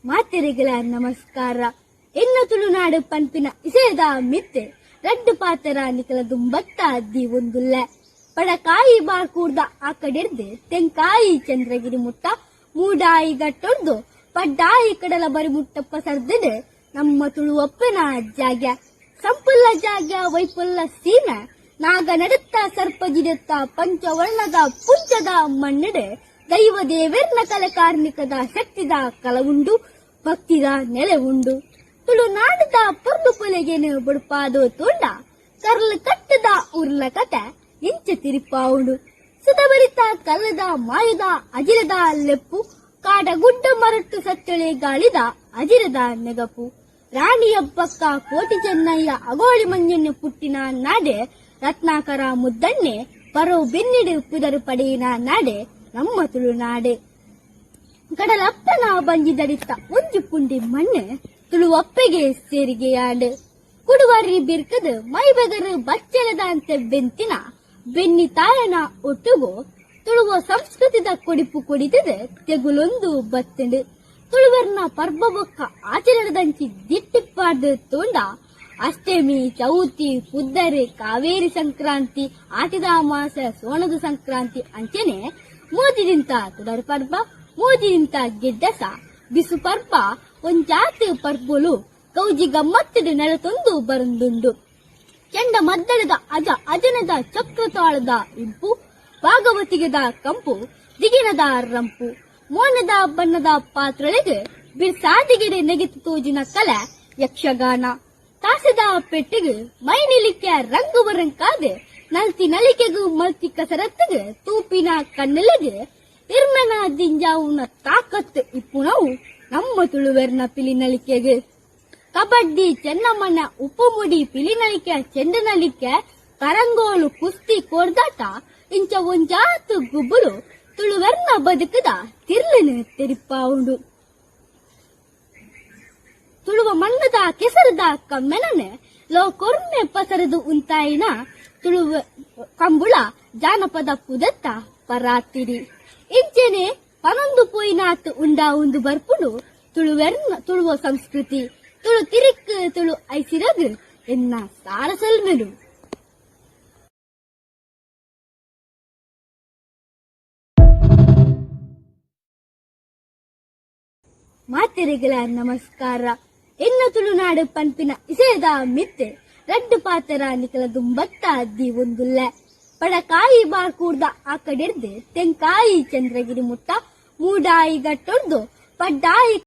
ಮಾತೆರೆಗಳ ನಮಸ್ಕಾರ. ಎನ್ನ ತುಳುನಾಡು ಪನ್ಪಿನ ಇಸೇದ ಮಿತ್ತೆ ರಡ್ಡು ಪಾತರ ನಿಕಲ ದುಂಬತ್ತ ಅದ್ದಿ ಒಂದುಲ್ಲೆ ಪಡಕಾಯಿ ಬಾರ್ ಕೂಡ್ದ ಆ ಕಡೆರ್ದೆ ತೆಂಕಾಯಿ ಚಂದ್ರಗಿರಿ ಮುಟ್ಟ ಮೂಡಾಯಿ ಗಟ್ಟೊಡ್ದು ಪಡ್ಡಾಯಿ ಕಡಲ ಬರಿ ಮುಟ್ಟಪ್ಪ ಸರ್ದಿದೆ ನಮ್ಮ ತುಳುವಪ್ಪನ ಜಾಗ್ಯ ಸಂಪುಲ್ಲ ಜಾಗ್ಯ ವೈಪುಲ್ಲ ಸೀನ ನಾಗ ನಡುತ್ತ ಸರ್ಪಜಿಡುತ್ತ ಪಂಚವರ್ಣದ ಪುಂಚದ ಮಣ್ಣಿಡೆ ದೈವ ದೇವೆರ್ನ ಕಲೆ ಕಾರ್ಮಿಕದ ಶಕ್ತಿದ ಕಲವುಂಡು ಭಕ್ತಿದ ನೆಲೆ ಉಂಡು ತುಳುನಾಡದ ಪೊರ್ಲು ಪೊಲೆಗೇನು ಬುಡುಪಾದು ತೋಂಡ ಕರ್ಲು ಕಟ್ಟದ ಉರ್ಲ ಕತೆ ಇಂಚ ತಿರಿಪಾವುಂಡು ಸುತಬರಿತ ಕಲ್ಲದ ಮಾಯದ ಅಜಿರದ ಲೆಪ್ಪು ಕಾಡ ಗುಡ್ಡ ಮರಟ್ಟು ಸತ್ತಳೆ ಗಾಳಿದ ಅಜಿರದ ನೆಗಪು ರಾಣಿಯಬ್ಬಕ್ಕ ಕೋಟಿ ಚೆನ್ನಯ್ಯ ಅಗೋಳಿ ಮಂಜಣ್ಣೆ ಪುಟ್ಟಿನ ನಾಡೆ ರತ್ನಾಕರ ಮುದ್ದಣ್ಣೆ ಪರೋ ಬೆನ್ನಿಡು ಪುದರು ಪಡೆಯಿನ ನಾಡೆ ನಮ್ಮ ತುಳುನಾಡೆ ಕಡಲಪ್ಪನ ಬಂಜಿದಡಿತ್ತ ಒಂಜು ಪುಂಡಿ ಮಣ್ಣೆ ತುಳುವಪ್ಪೆಗೆ ಸೇರಿಗೆಯಾಡು ಕುಡುವರಿ ಬಿರ್ಕದು ಮೈಬೆಗರು ಬಚ್ಚಲದ ಅಂತೆ ಬೆಂತಿನ ಬೆನ್ನಿ ತಾಯನ ಒಟ್ಟುಗು ತುಳುವ ಸಂಸ್ಕೃತಿದ ಕೊಡಿಪು ಕೊಡಿತದೆ ತೆಗುಲೊಂದು ಬತ್ತಂಡು ತುಳುವರ್ನ ಪರ್ಬ ಬೊಕ್ಕ ಆಚರಣದಂಚಿ ದಿಟ್ಟಿಪ್ಪಾರ್ದು ತೋಂಡ ಅಷ್ಟಮಿ ಚೌತಿ ಪುದ್ದರಿ ಕಾವೇರಿ ಸಂಕ್ರಾಂತಿ ಆಟಿದ ಅಮಾಸ ಸೋಣದ ಸಂಕ್ರಾಂತಿ ಅಂಚನೆ ಮೋದಿದಿಂತ ತುಡರು ಪರ್ಬ ಮೋದಿದಿಂತ ಗೆಡ್ಡಸ ಬಿಸು ಪರ್ಬ ಒಂಜಾತಿ ಪರ್ಬುಲು ಕೌಜಿ ಗಮ್ಮತ್ತಿಡು ನೆಲತೊಂದು ಬರಂದುಂಡು ಕೆಂಡ ಮದ್ದಳದ ಅಜನದ ಚಕ್ರತಾಳದ ಇಂಪು ಭಾಗವತಿಗೆದ ಕಂಪು ದಿಗಿನದ ರಂಪು ಮೋನದ ಬಣ್ಣದ ಪಾತ್ರೊಳಗೆ ಬಿರ್ಸಾದಿಗೆಡೆ ನೆಗೆತು ತೋಜಿನ ಕಲೆ ಯಕ್ಷಗಾನ ತಾಸದ ಪೆಟ್ಟಿಗೆ ಮೈ ನಿಲಿಕೆ ರಂಗು ಬರಂಕಾದೆ ನಲ್ತಿ ನಲಿಕೆಗೂ ಮಲ್ತಿ ಕಸರತ್ತಿಗೆ ತೂಪಿನ ಕಣ್ಣೆಲೆಗೆ ಇರ್ಮೆನ ದಿಂಜಾವುನ ತಾಕತ್ತು ಇಪ್ಪುನವು ನಮ್ಮ ತುಳುವೆರ್ನ ಪಿಲಿನಲಿಕೆಗೆ ಕಬಡ್ಡಿ ಚೆನ್ನಮ್ಮನ ಉಪ್ಪುಮುಡಿ ಪಿಲಿನಲಿಕೆ ಚೆಂಡನಲಿಕೆ ಕರಂಗೋಲು ಕುಸ್ತಿ ಕೋರ್ದಾಟ ಇಂಚ ಒಂಜಾತು ಗುಬ್ಬುಲು ತುಳುವೆರ್ನ ಬದುಕದ ತಿರ್ಲಿನ ತೆರಿಪಾವುಂಡು ತುಳುವ ಮಣ್ಣದ ಕೆಸರದ ಕಮ್ಮೆನನೆ ಲೋ ಕೊರ್ಮೆ ಪಸರದು ಉಂತಾಯಿನ ತುಳುವ ಕಂಬುಳ ಜಾನಪದ ಪುದತ್ತ ಪರಾತಿರಿ ಇಂಚೆನೆ ಪನೊಂದು ಪೋಯಿನಾತ್ ಉಂಡ ಉಂದು ಬರ್ಪುಡು ತುಳುವ ಸಂಸ್ಕೃತಿ ತುಳು ತಿರಿಕ್ ತುಳು ಐಸಿರಗ್ ಎನ್ನ ಸಾರಸಲ್ಮೆನು ಮಾತೆರೆಗಳ ನಮಸ್ಕಾರ. ಎನ್ನ ತುಳುನಾಡು ಪನ್ಪಿನ ಇಸೇದ ಮಿತ್ತೆ ರಡ್ಡು ಪಾತರ ನಿಕಲ ದುಂಬತ್ತ ಅದ್ದಿ ಒಂದುಲ್ಲೆ ಪಡಕಾಯಿ ಬಾರ್ ಕೂಡ್ದ ಆ ಕಡೆರ್ದೆ ತೆಂಕಾಯಿ ಚಂದ್ರಗಿರಿ ಮುಟ್ಟ ಮೂಡಾಯಿ ಗಟ್ಟೊಡ್ದು ಪಡ್ಡಾಯಿ